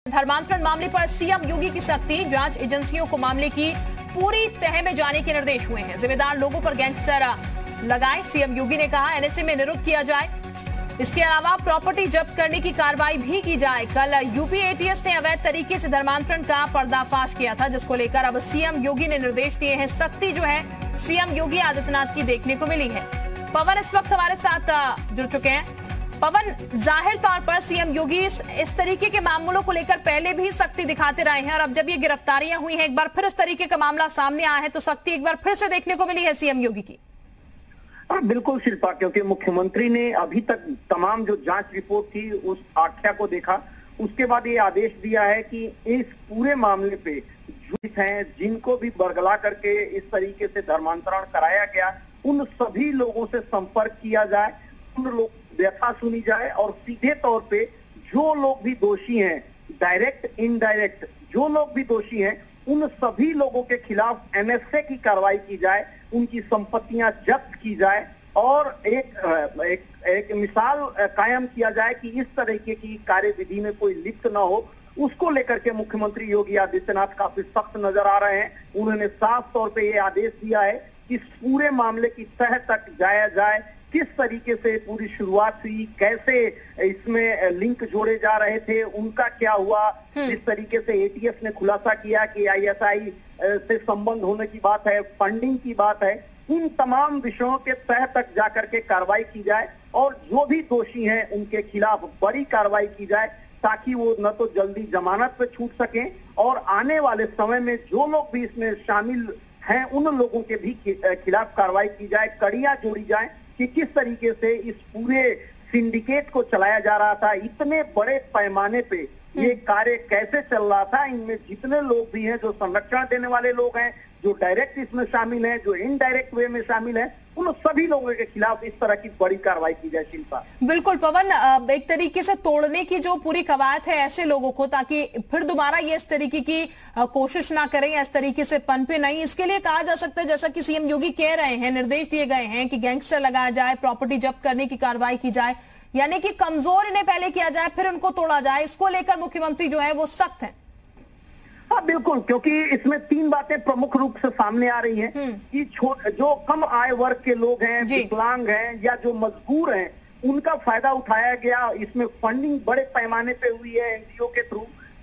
धर्मांतरण मामले पर सीएम योगी की सख्ती, जांच एजेंसियों को मामले की पूरी तह में जाने के निर्देश हुए हैं। जिम्मेदार लोगों पर गैंगस्टर लगाए, सीएम योगी ने कहा एनएसए में निरुद्ध किया जाए। इसके अलावा प्रॉपर्टी जब्त करने की कार्रवाई भी की जाए। कल यूपी एटीएस ने अवैध तरीके से धर्मांतरण का पर्दाफाश किया था, जिसको लेकर अब सीएम योगी ने निर्देश दिए हैं। सख्ती जो है सीएम योगी आदित्यनाथ की देखने को मिली है। पवन इस वक्त हमारे साथ जुड़ चुके हैं। पवन, जाहिर तौर पर सीएम योगी इस तरीके के मामलों को लेकर पहले भी सख्ती दिखाते रहे हैं और अब जब ये गिरफ्तारियां हुई हैं, एक बार फिर इस तरीके का मामला सामने आया है तो सख्ती एक बार फिर से देखने को मिली है सीएम योगी की। बिल्कुल शिल्पा, क्योंकि मुख्यमंत्री ने अभी तक तमाम जो जांच रिपोर्ट थी उस आख्या को देखा, उसके बाद ये आदेश दिया है कि इस पूरे मामले पे जुड़े हैं जिनको भी बरगला करके इस तरीके से धर्मांतरण कराया गया, उन सभी लोगों से संपर्क किया जाए, उन लोग व्यथा सुनी जाए और सीधे तौर पे जो लोग भी दोषी हैं, डायरेक्ट इनडायरेक्ट जो लोग भी दोषी हैं, उन सभी लोगों के खिलाफ एनएसए की कार्रवाई की जाए, उनकी संपत्तियां जब्त की जाए और एक मिसाल कायम किया जाए कि इस तरीके की कार्यविधि में कोई लिप्त न हो। उसको लेकर के मुख्यमंत्री योगी आदित्यनाथ काफी सख्त नजर आ रहे हैं। उन्होंने साफ तौर पे ये आदेश दिया है कि इस पूरे मामले की तह तक जाया जाए, किस तरीके से पूरी शुरुआत हुई, कैसे इसमें लिंक जोड़े जा रहे थे, उनका क्या हुआ, जिस तरीके से एटीएस ने खुलासा किया कि आईएसआई से संबंध होने की बात है, फंडिंग की बात है, इन तमाम विषयों के तह तक जाकर के कार्रवाई की जाए और जो भी दोषी हैं उनके खिलाफ बड़ी कार्रवाई की जाए, ताकि वो न तो जल्दी जमानत पे छूट सकें और आने वाले समय में जो लोग भी इसमें शामिल हैं उन लोगों के भी खिलाफ कार्रवाई की जाए, कड़ियां जोड़ी जाए कि किस तरीके से इस पूरे सिंडिकेट को चलाया जा रहा था, इतने बड़े पैमाने पे ये कार्य कैसे चल रहा था, इनमें जितने लोग भी हैं, जो संरक्षण देने वाले लोग हैं, जो डायरेक्ट इसमें शामिल हैं, जो इनडायरेक्ट वे में शामिल हैं, उन सभी लोगों के खिलाफ इस तरह की बड़ी कार्रवाई की जाए। शिल्पा, बिल्कुल पवन, एक तरीके से तोड़ने की जो पूरी कवायद है ऐसे लोगों को, ताकि फिर दोबारा ये इस तरीके की कोशिश ना करें, इस तरीके से पनपे नहीं। इसके लिए कहा जा सकता है, जैसा कि सीएम योगी कह रहे हैं, निर्देश दिए गए हैं कि गैंगस्टर लगाया जाए, प्रॉपर्टी जब्त करने की कार्रवाई की जाए, यानी कि कमजोर इन्हें पहले किया जाए फिर उनको तोड़ा जाए। इसको लेकर मुख्यमंत्री जो है वो सख्त है। हाँ बिल्कुल, क्योंकि इसमें तीन बातें प्रमुख रूप से सामने आ रही हैं कि जो कम आय वर्ग के लोग हैं, विकलांग हैं या जो मजबूर हैं, उनका फायदा उठाया गया। इसमें फंडिंग बड़े पैमाने पे हुई है एनजीओ के थ्रू।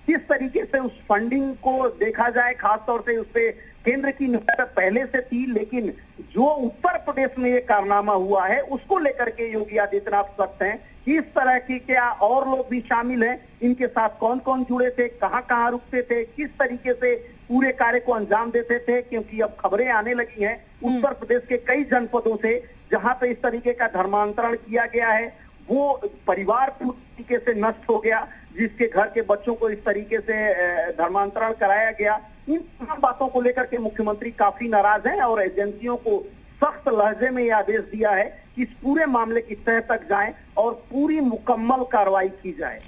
किस तरीके से उस फंडिंग को देखा जाए, खासतौर से उस पे केंद्र की नजर पहले से थी, लेकिन जो उत्तर प्रदेश में ये कारनामा हुआ है उसको लेकर के योगी आदित्यनाथ सख्त हैं। इस तरह की क्या और लोग भी शामिल हैं, इनके साथ कौन कौन जुड़े थे, कहां कहां रुकते थे, किस तरीके से पूरे कार्य को अंजाम देते थे, क्योंकि अब खबरें आने लगी हैं उत्तर प्रदेश के कई जनपदों से जहां पे इस तरीके का धर्मांतरण किया गया है, वो परिवार पूरी तरीके से नष्ट हो गया, जिसके घर के बच्चों को इस तरीके से धर्मांतरण कराया गया। इन तमाम बातों को लेकर के मुख्यमंत्री काफी नाराज हैं और एजेंसियों को सख्त लहजे में यह आदेश दिया है कि इस पूरे मामले की तह तक जाएं और पूरी मुकम्मल कार्रवाई की जाए।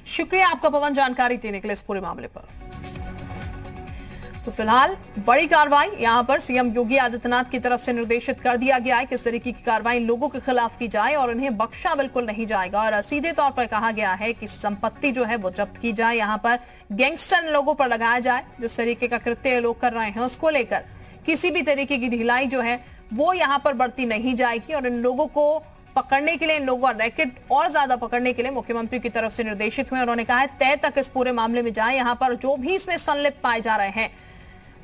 शुक्रिया आपका पवन, जानकारी देने के लिए इस पूरे मामले पर। तो फिलहाल बड़ी कार्रवाई यहां पर सीएम योगी आदित्यनाथ की तरफ से निर्देशित कर दिया गया है, किस तरीके की कार्रवाई लोगों के खिलाफ की जाए और उन्हें बख्शा बिल्कुल नहीं जाएगा। और सीधे तौर पर कहा गया है कि संपत्ति जो है वो जब्त की जाए, यहाँ पर गैंगस्टर लोगों पर लगाया जाए। जिस तरीके का कृत्य लोग कर रहे हैं उसको लेकर किसी भी तरीके की ढिलाई जो है वो यहाँ पर बढ़ती नहीं जाएगी और इन लोगों को पकड़ने के लिए, इन लोगों का रैकेट और ज्यादा पकड़ने के लिए मुख्यमंत्री की तरफ से निर्देशित हुए। उन्होंने कहा है तय तक इस पूरे मामले में जाए, यहाँ पर जो भी इसमें संलिप्त पाए जा रहे हैं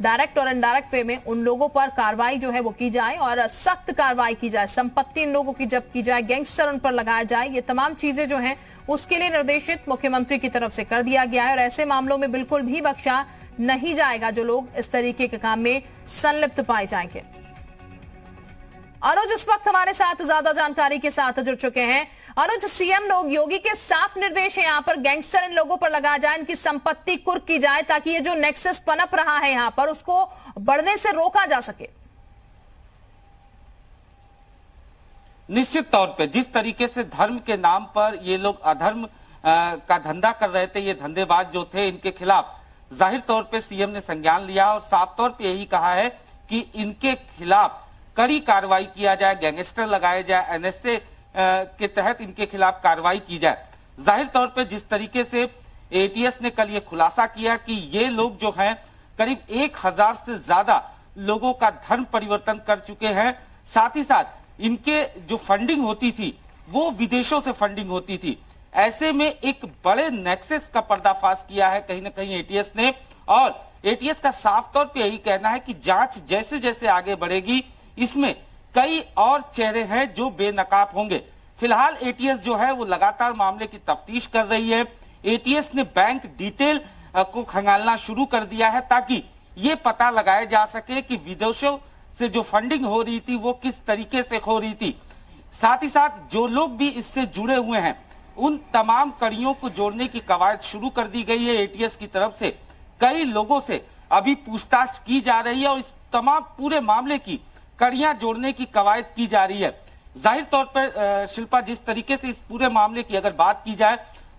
डायरेक्ट और इनडायरेक्ट वे में, उन लोगों पर कार्रवाई जो है वो की जाए और सख्त कार्रवाई की जाए, संपत्ति इन लोगों की जब्त की जाए, गैंगस्टर उन पर लगाया जाए। ये तमाम चीजें जो हैं उसके लिए निर्देशित मुख्यमंत्री की तरफ से कर दिया गया है और ऐसे मामलों में बिल्कुल भी बख्शा नहीं जाएगा जो लोग इस तरीके के काम में संलिप्त पाए जाएंगे। अनुज इस वक्त हमारे साथ ज्यादा जानकारी के साथ जुड़ चुके हैं। अनुज, सीएम योगी के साफ निर्देश है यहाँ पर गैंगस्टर इन लोगों पर लगाया जाए, इनकी संपत्ति कुर्क की जाए ताकि ये जो नेक्सस पनप रहा है यहाँ पर उसको बढ़ने से रोका जा सके। निश्चित तौर पे जिस तरीके से धर्म के नाम पर ये लोग अधर्म का धंधा कर रहे थे, ये धंधेबाज जो थे, इनके खिलाफ जाहिर तौर पे सीएम ने संज्ञान लिया और साफ तौर पे यही कहा है कि इनके खिलाफ कड़ी कार्रवाई किया जाए, गैंगस्टर लगाए जाए, एनएसए के तहत इनके खिलाफ कार्रवाई की जाए। जाहिर तौर पे जिस तरीके से एटीएस ने कल ये खुलासा किया कि ये लोग जो हैं करीब 1000 से ज्यादा लोगों का धर्म परिवर्तन कर चुके हैं। साथ ही साथ इनके जो फंडिंग होती थी वो विदेशों से फंडिंग होती थी। ऐसे में एक बड़े नेक्सस का पर्दाफाश किया है कहीं ना कहीं एटीएस ने, और एटीएस का साफ तौर पे यही कहना है कि जांच जैसे जैसे आगे बढ़ेगी इसमें कई और चेहरे हैं जो बेनकाब होंगे। फिलहाल एटीएस जो है वो लगातार मामले की तफ्तीश कर रही है। एटीएस ने बैंक डिटेल को खंगालना शुरू कर दिया है ताकि ये पता लगाया जा सके कि विदेशों से जो फंडिंग हो रही थी वो किस तरीके से हो रही थी। साथ ही साथ जो लोग भी इससे जुड़े हुए हैं उन तमाम कड़ियों को जोड़ने की कवायद शुरू कर दी गई है। एटीएस की तरफ से कई लोगों से अभी पूछताछ की जा रही है और इस तमाम पूरे मामले की कड़ियां जोड़ने की कवायद की जा रही है। जाहिर तौर पर शिल्पा, जिस तरीके से इस पूरे मामले की अगर बात की जाए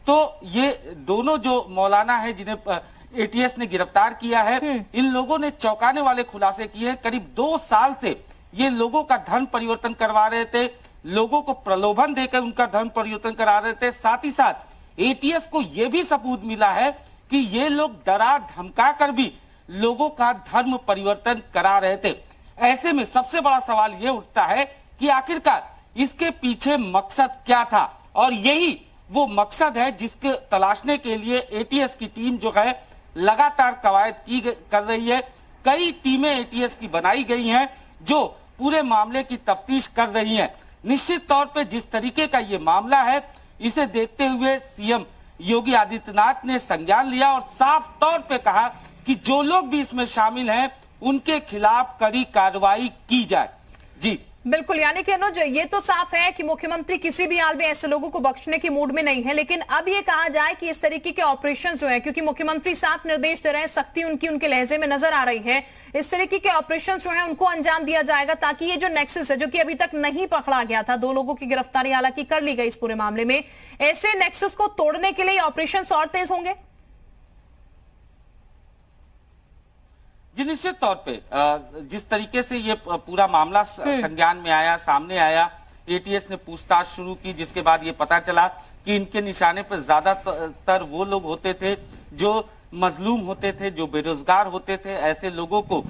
तो ये दोनों जो मौलाना है जिन्हें एटीएस ने गिरफ्तार किया है, इन लोगों ने चौंकाने वाले खुलासे किए। करीब 2 साल से ये लोगों का धर्म परिवर्तन करवा रहे थे, लोगों को प्रलोभन देकर उनका धर्म परिवर्तन करा रहे थे। साथ ही साथ एटीएस को यह भी सबूत मिला है कि ये लोग डरा धमका कर भी लोगों का धर्म परिवर्तन करा रहे थे। ऐसे में सबसे बड़ा सवाल ये उठता है कि आखिरकार इसके पीछे मकसद क्या था, और यही वो मकसद है जिसके तलाशने के लिए एटीएस की टीम जो है लगातार कवायद कर रही है। कई टीमें एटीएस की बनाई गई हैं जो पूरे मामले की तफ्तीश कर रही हैं। निश्चित तौर पे जिस तरीके का ये मामला है इसे देखते हुए सीएम योगी आदित्यनाथ ने संज्ञान लिया और साफ तौर पे कहा कि जो लोग भी इसमें शामिल हैं उनके खिलाफ कड़ी कार्रवाई की जाए। जी बिल्कुल, यानी कि अनुज, ये तो साफ है कि मुख्यमंत्री किसी भी हाल में ऐसे लोगों को बख्शने की मूड में नहीं है, लेकिन अब ये कहा जाए कि इस तरीके के ऑपरेशन जो है, क्योंकि मुख्यमंत्री साफ निर्देश दे रहे हैं, सख्ती उनके लहजे में नजर आ रही है, इस तरीके के ऑपरेशन जो है उनको अंजाम दिया जाएगा ताकि ये जो नेक्सस है जो कि अभी तक नहीं पकड़ा गया था, 2 लोगों की गिरफ्तारी हालांकि कर ली गई इस पूरे मामले में, ऐसे नेक्सस को तोड़ने के लिए ऑपरेशन और तेज होंगे। जी निश्चित तौर पे जिस तरीके से ये पूरा मामला संज्ञान में आया, सामने आया, एटीएस ने पूछताछ शुरू की, जिसके बाद ये पता चला कि इनके निशाने पर ज्यादातर वो लोग होते थे जो मजलूम होते थे, जो बेरोजगार होते थे। ऐसे लोगों को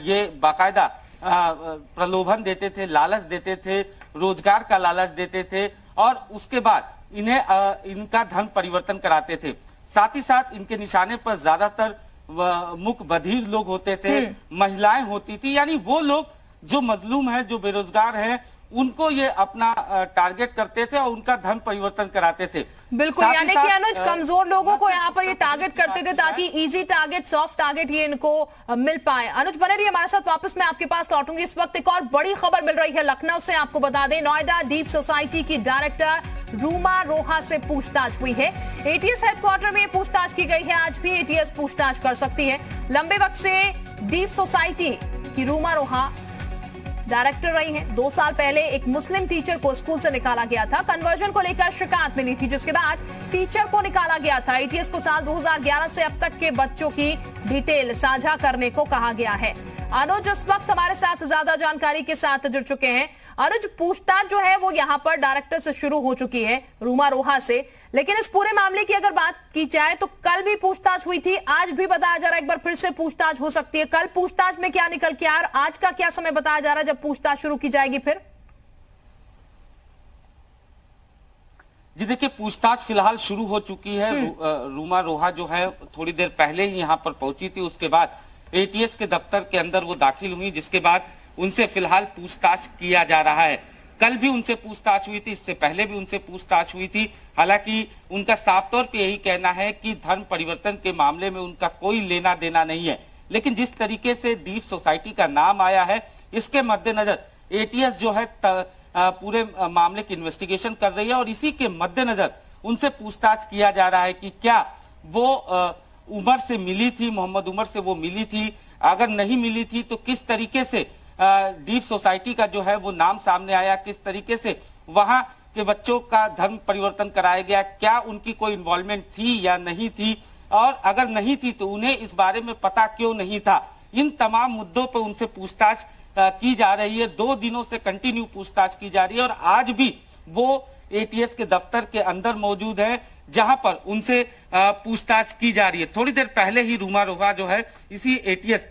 ये बाकायदा प्रलोभन देते थे, लालच देते थे, रोजगार का लालच देते थे और उसके बाद इन्हें इनका धर्म परिवर्तन कराते थे। साथ ही साथ इनके निशाने पर ज्यादातर मुख बधिर लोग होते थे, महिलाएं होती थी, यानी वो लोग जो मजलूम हैं, जो बेरोजगार हैं, उनको ये अपना टारगेट करते थे और उनका धर्म परिवर्तन कराते थे। बिल्कुल, यानी कि अनुज कमजोर लोगों को यहाँ पर ये टारगेट करते थे ताकि इजी टारगेट, सॉफ्ट टारगेट ये इनको मिल पाए। अनुज बने रहिए हमारे साथ, वापस मैं आपके पास लौटूंगी। इस वक्त एक और बड़ी खबर मिल रही है लखनऊ से, आपको बता दें नोएडा डीप सोसाइटी की डायरेक्टर रूमा रोहा से पूछताछ हुई है। एटीएस हेडक्वार्टर में पूछताछ की गई है, आज भी एटीएस पूछताछ कर सकती है। लंबे वक्त से डीप सोसाइटी की रूमा रोहा डायरेक्टर रही हैं। 2 साल पहले एक मुस्लिम टीचर को स्कूल से निकाला गया था, कन्वर्जन को लेकर शिकायत मिली थी, जिसके बाद टीचर को निकाला गया था। एटीएस को साल 2011 से अब तक के बच्चों की डिटेल साझा करने को कहा गया है। अनुज इस वक्त हमारे साथ ज्यादा जानकारी के साथ जुड़ चुके हैं। अनुज, पूछताछ जो है वो यहाँ पर डायरेक्टर से शुरू हो चुकी है, रूमा रोहा से, लेकिन इस पूरे मामले की अगर बात की जाए तो कल भी पूछताछ हुई थी, आज भी बताया जा रहा है एक बार फिर से पूछताछ हो सकती है। कल पूछताछ में क्या निकल के आया, आज का क्या समय बताया जा रहा है जब पूछताछ शुरू की जाएगी फिर? जी देखिए, पूछताछ फिलहाल शुरू हो चुकी है। रूमा रोहा जो है थोड़ी देर पहले ही यहाँ पर पहुंची थी, उसके बाद एटीएस के दफ्तर के अंदर वो दाखिल हुई, जिसके बाद उनसे फिलहाल पूछताछ किया जा रहा है। कल भी उनसे पूछताछ हुई थी, इससे पहले भी उनसे पूछताछ हुई थी। हालांकि उनका साफ तौर पे यही कहना है कि धर्म परिवर्तन के मामले में उनका कोई लेना देना नहीं है, लेकिन जिस तरीके से डीप सोसाइटी का नाम आया है, इसके मद्देनजर एटीएस जो है पूरे मामले की इन्वेस्टिगेशन कर रही है और इसी के मद्देनजर उनसे पूछताछ किया जा रहा है कि क्या वो उमर से मिली थी, मोहम्मद उमर से वो मिली थी, अगर नहीं मिली थी तो किस तरीके से डीप सोसाइटी का जो है वो नाम सामने आया, किस तरीके से वहां के बच्चों का धर्म परिवर्तन कराया गया, क्या उनकी कोई इन्वॉल्वमेंट थी या नहीं थी, और अगर नहीं थी तो उन्हें इस बारे में पता क्यों नहीं था। इन तमाम मुद्दों पर उनसे पूछताछ की जा रही है। 2 दिनों से कंटिन्यू पूछताछ की जा रही है और आज भी वो एटीएस के दफ्तर के अंदर मौजूद हैं, जहां पर उनसे पूछताछ की जा रही है। थोड़ी देर पहले ही रूमा रोहा जो है इसी एटीएस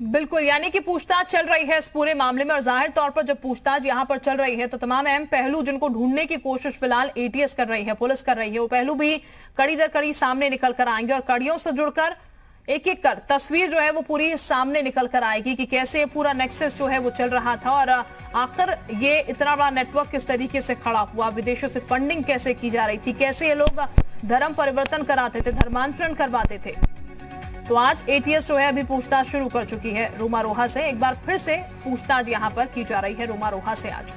बिल्कुल, यानी कि पूछताछ चल रही है इस पूरे मामले में, और जाहिर तौर पर जब पूछताछ यहां पर चल रही है तो तमाम अहम पहलू जिनको ढूंढने की कोशिश फिलहाल एटीएस कर रही है, पुलिस कर रही है, वो पहलू भी कड़ी दर कड़ी सामने निकल कर आएंगे और कड़ियों से जुड़कर एक एक कर तस्वीर जो है वो पूरी सामने निकल कर आएगी कि कैसे पूरा नेक्सस जो है वो चल रहा था और आखिर ये इतना बड़ा नेटवर्क किस तरीके से खड़ा हुआ, विदेशों से फंडिंग कैसे की जा रही थी, कैसे ये लोग धर्म परिवर्तन कराते थे, धर्मांतरण करवाते थे। तो आज एटीएस जो है अभी पूछताछ शुरू कर चुकी है रूमा रोहा से। एक बार फिर से पूछताछ यहां पर की जा रही है रूमा रोहा से आज।